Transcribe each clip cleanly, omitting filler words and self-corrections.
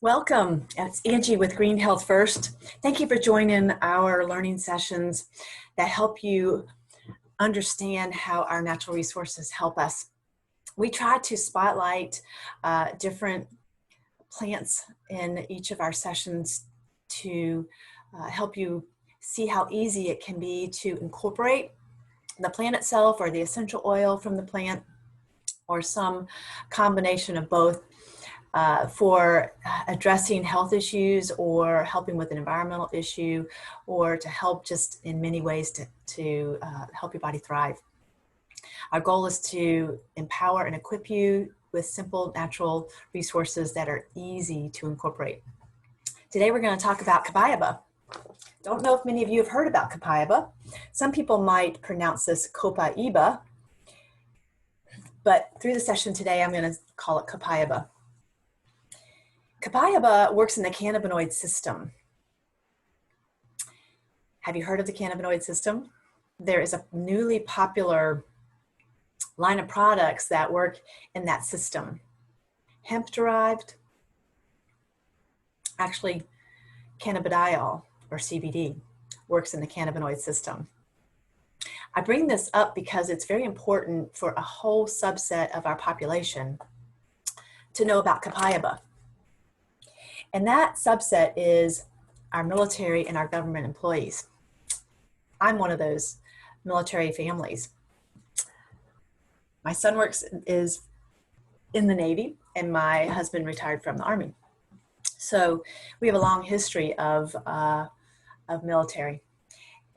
Welcome. It's Angie with Green Health First. Thank you for joining our learning sessions that help you understand how our natural resources help us. We try to spotlight different plants in each of our sessions to help you see how easy it can be to incorporate the plant itself or the essential oil from the plant or some combination of both for addressing health issues or helping with an environmental issue or to help just in many ways to help your body thrive. Our goal is to empower and equip you with simple natural resources that are easy to incorporate. Today we're going to talk about Copaiba. Don't know if many of you have heard about Copaiba. Some people might pronounce this Copaiba, but through the session today I'm going to call it Copaiba. Copaiba works in the cannabinoid system. Have you heard of the cannabinoid system? There is a newly popular line of products that work in that system. Hemp-derived, actually cannabidiol or CBD works in the cannabinoid system. I bring this up because it's very important for a whole subset of our population to know about Copaiba. And that subset is our military and our government employees. I'm one of those military families. My son is in the Navy and my husband retired from the Army. So we have a long history of military,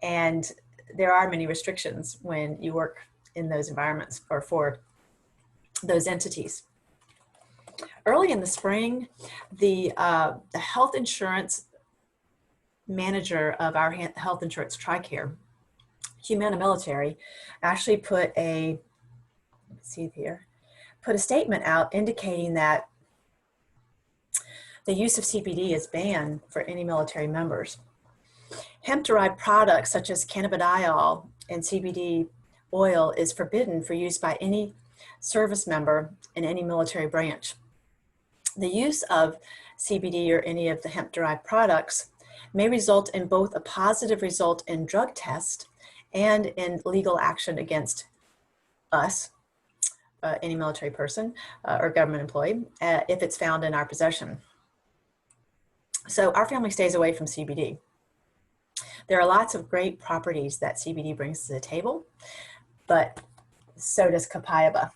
and there are many restrictions when you work in those environments or for those entities. Early in the spring, the health insurance manager of our health insurance, TRICARE, Humana Military, actually put a statement out indicating that the use of CBD is banned for any military members. Hemp-derived products such as cannabidiol and CBD oil is forbidden for use by any service member in any military branch. The use of CBD or any of the hemp-derived products may result in both a positive result in drug test and in legal action against us, any military person or government employee, if it's found in our possession. So our family stays away from CBD. There are lots of great properties that CBD brings to the table, but so does Copaiba.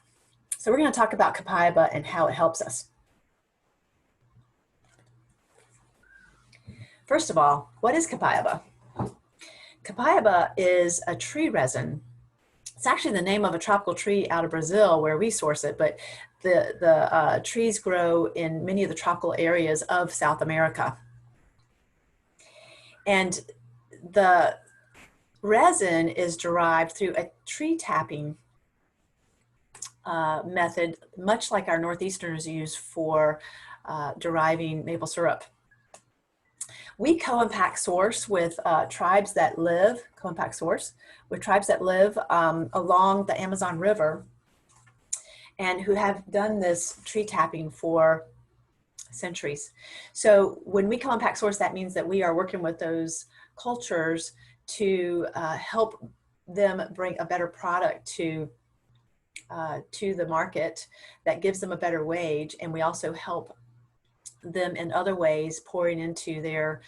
So we're going to talk about Copaiba and how it helps us. First of all, what is Copaiba? Copaiba is a tree resin. It's actually the name of a tropical tree out of Brazil where we source it, but the trees grow in many of the tropical areas of South America. And the resin is derived through a tree tapping method, much like our Northeasterners use for deriving maple syrup. We co-impact source with tribes that live along the Amazon River and who have done this tree tapping for centuries. So when we co-impact source, that means that we are working with those cultures to help them bring a better product to the market that gives them a better wage, and we also help them in other ways, pouring into their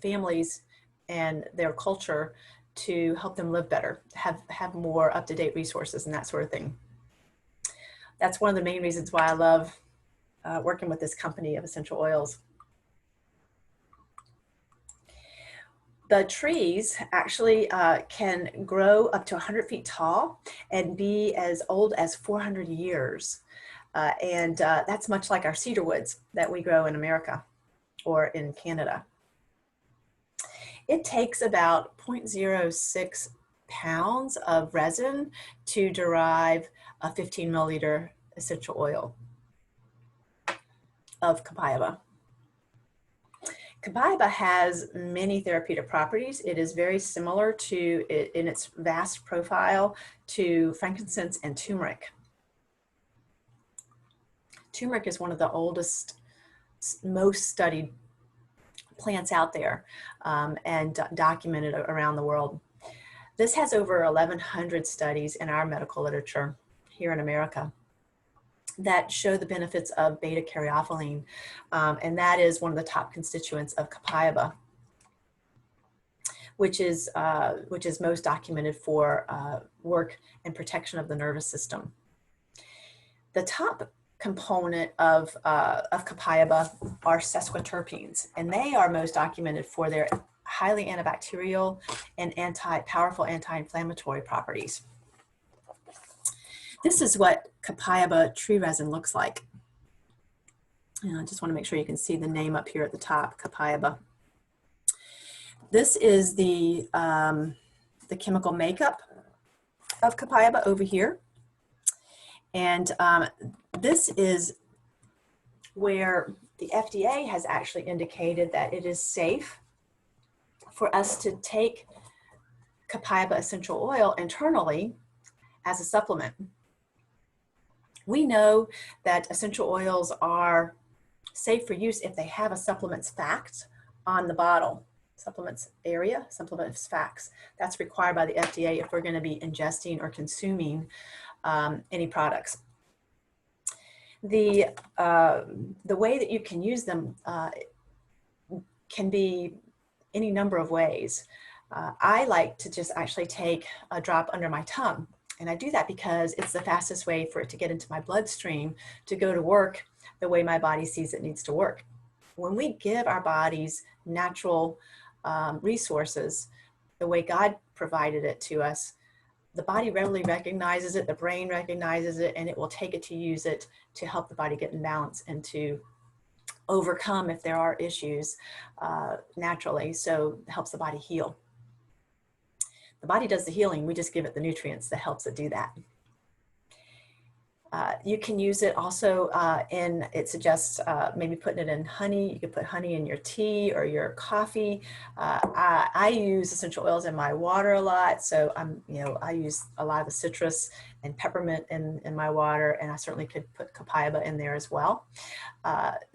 families and their culture to help them live better, have more up-to-date resources and that sort of thing. That's one of the main reasons why I love working with this company of essential oils. The trees actually can grow up to 100 feet tall and be as old as 400 years. And that's much like our cedar woods that we grow in America or in Canada. It takes about 0.06 pounds of resin to derive a 15 milliliter essential oil of Copaiba. Copaiba has many therapeutic properties. It is very similar to, in its vast profile, to frankincense and turmeric. Turmeric is one of the oldest, most studied plants out there, and documented around the world. This has over 1,100 studies in our medical literature here in America that show the benefits of beta-caryophyllene, and that is one of the top constituents of Copaiba, which is most documented for work and protection of the nervous system. The top component of Copaiba are sesquiterpenes, and they are most documented for their highly antibacterial and powerful anti-inflammatory properties. This is what Copaiba tree resin looks like. And I just want to make sure you can see the name up here at the top, Copaiba. This is the chemical makeup of Copaiba over here. And this is where the FDA has actually indicated that it is safe for us to take Copaiba essential oil internally as a supplement. We know that essential oils are safe for use if they have a supplements fact on the bottle. Supplements area, supplements facts. That's required by the FDA if we're going to be ingesting or consuming any products. The way that you can use them can be any number of ways. I like to just actually take a drop under my tongue, and I do that because it's the fastest way for it to get into my bloodstream to go to work the way my body sees it needs to work. When we give our bodies natural resources the way God provided it to us, the body readily recognizes it, the brain recognizes it, and it will take it to use it to help the body get in balance and to overcome if there are issues naturally. So it helps the body heal. The body does the healing, we just give it the nutrients that helps it do that. You can use it also it suggests maybe putting it in honey. You could put honey in your tea or your coffee. I use essential oils in my water a lot. So I use a lot of the citrus and peppermint in my water, and I certainly could put Copaiba in there as well.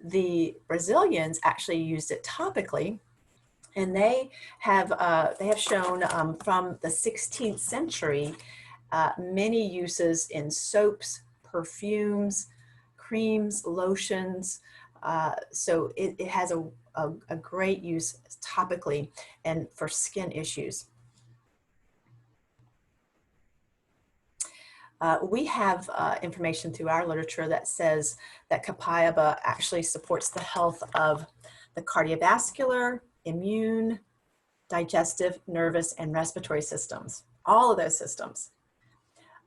The Brazilians actually used it topically, and they have shown from the 16th century many uses in soaps, perfumes, creams, lotions. So it has a great use topically and for skin issues. We have information through our literature that says that Copaiba actually supports the health of the cardiovascular, immune, digestive, nervous, and respiratory systems. All of those systems.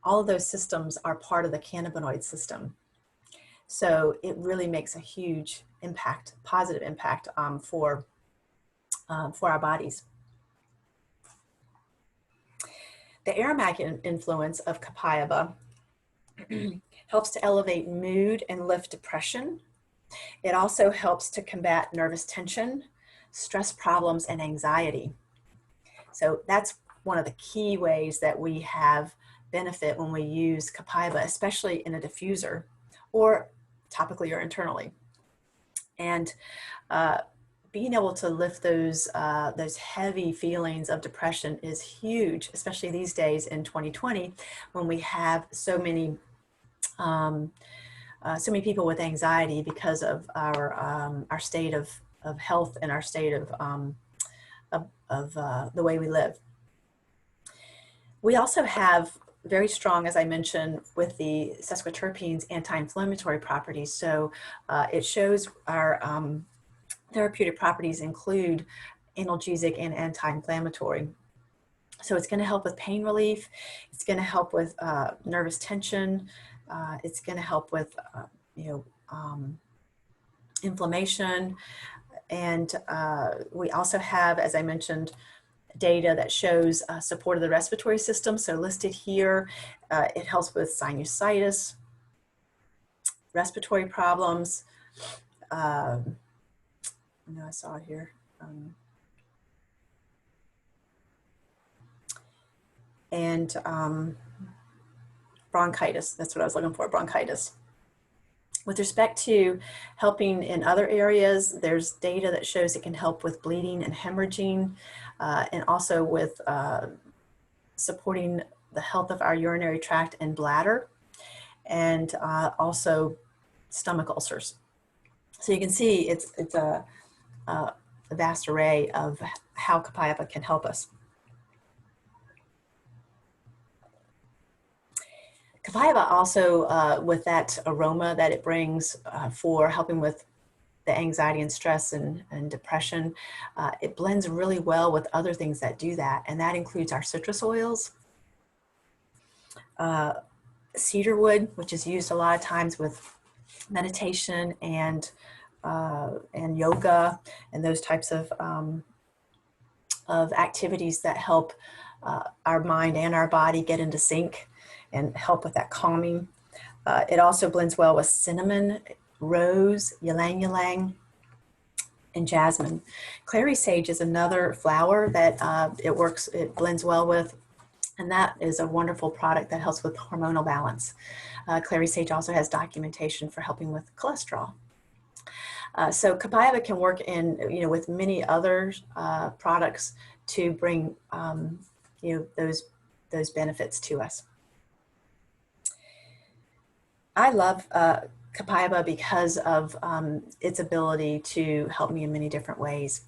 All of those systems are part of the cannabinoid system. So it really makes a huge impact, positive impact for our bodies. The aromatic influence of Copaiba helps to elevate mood and lift depression. It also helps to combat nervous tension, stress problems, and anxiety. So that's one of the key ways that we have benefit when we use Copaiba, especially in a diffuser or topically or internally. And being able to lift those heavy feelings of depression is huge, especially these days in 2020 when we have so many people with anxiety because of our state of health and our state of the way we live. We also have very strong, as I mentioned, with the sesquiterpenes, anti-inflammatory properties. So it shows our therapeutic properties include analgesic and anti-inflammatory. So it's going to help with pain relief. It's going to help with nervous tension. It's going to help with inflammation. And we also have, as I mentioned, data that shows support of the respiratory system. So listed here, it helps with sinusitis, respiratory problems. I know I saw it here. And bronchitis, that's what I was looking for, bronchitis. With respect to helping in other areas, there's data that shows it can help with bleeding and hemorrhaging, and also with supporting the health of our urinary tract and bladder, and also stomach ulcers. So you can see it's a vast array of how Copaiba can help us. Copaiba also, with that aroma that it brings for helping with the anxiety and stress and depression, it blends really well with other things that do that, and that includes our citrus oils, cedarwood, which is used a lot of times with meditation and yoga and those types of activities that help our mind and our body get into sync and help with that calming. It also blends well with cinnamon, rose, ylang ylang, and jasmine. Clary sage is another flower that it blends well with, and that is a wonderful product that helps with hormonal balance. Clary sage also has documentation for helping with cholesterol. So Copaiba can work in, with many other products to bring, those benefits to us. I love Copaiba because of its ability to help me in many different ways.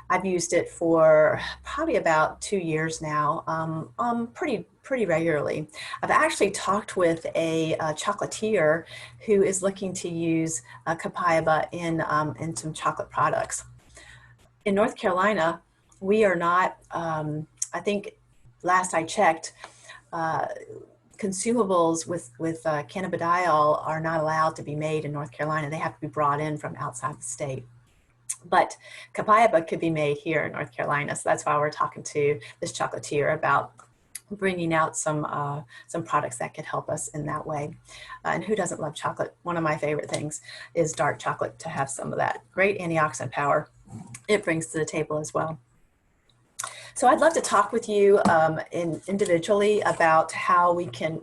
I've used it for probably about 2 years now, pretty regularly. I've actually talked with a chocolatier who is looking to use Copaiba in some chocolate products. In North Carolina, we are not, I think last I checked, consumables with cannabidiol are not allowed to be made in North Carolina. They have to be brought in from outside the state. But Copaiba could be made here in North Carolina, so that's why we're talking to this chocolatier about bringing out some products that could help us in that way. And who doesn't love chocolate? One of my favorite things is dark chocolate, to have some of that great antioxidant power it brings to the table as well. So I'd love to talk with you individually about how we can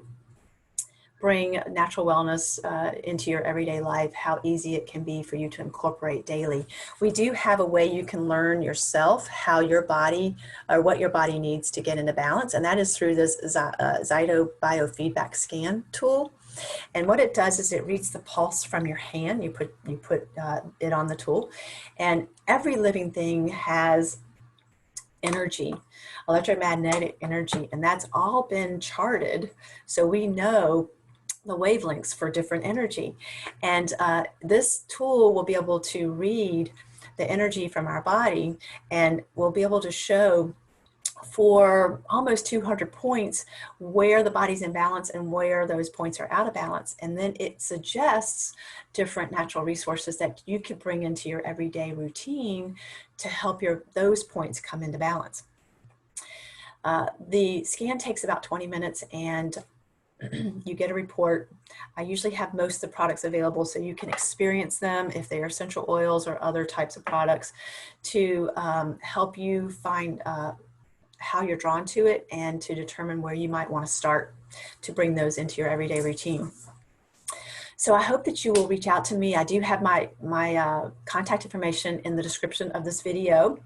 bring natural wellness into your everyday life, how easy it can be for you to incorporate daily. We do have a way you can learn yourself how your body, or what your body needs to get into balance, and that is through this Zyto biofeedback scan tool. And what it does is it reads the pulse from your hand. You put it on the tool, and every living thing has energy, electromagnetic energy, and that's all been charted, so we know the wavelengths for different energy. And this tool will be able to read the energy from our body, and we'll be able to show for almost 200 points where the body's in balance and where those points are out of balance. And then it suggests different natural resources that you could bring into your everyday routine to help those points come into balance. The scan takes about 20 minutes, and you get a report. I usually have most of the products available so you can experience them if they are essential oils or other types of products, to help you find how you're drawn to it and to determine where you might want to start to bring those into your everyday routine. So I hope that you will reach out to me. I do have my contact information in the description of this video.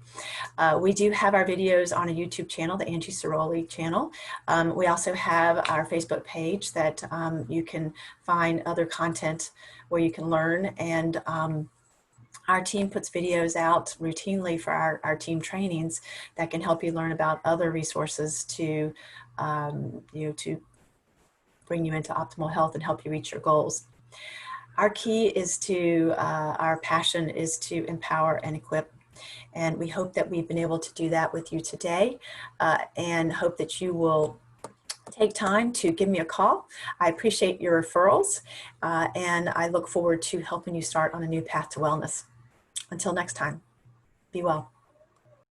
We do have our videos on a YouTube channel, the Angceroli channel. We also have our Facebook page that you can find other content where you can learn, and our team puts videos out routinely for our team trainings that can help you learn about other resources to, to bring you into optimal health and help you reach your goals. Our key is our passion is to empower and equip. And we hope that we've been able to do that with you today, and hope that you will take time to give me a call. I appreciate your referrals, and I look forward to helping you start on a new path to wellness. Until next time, be well.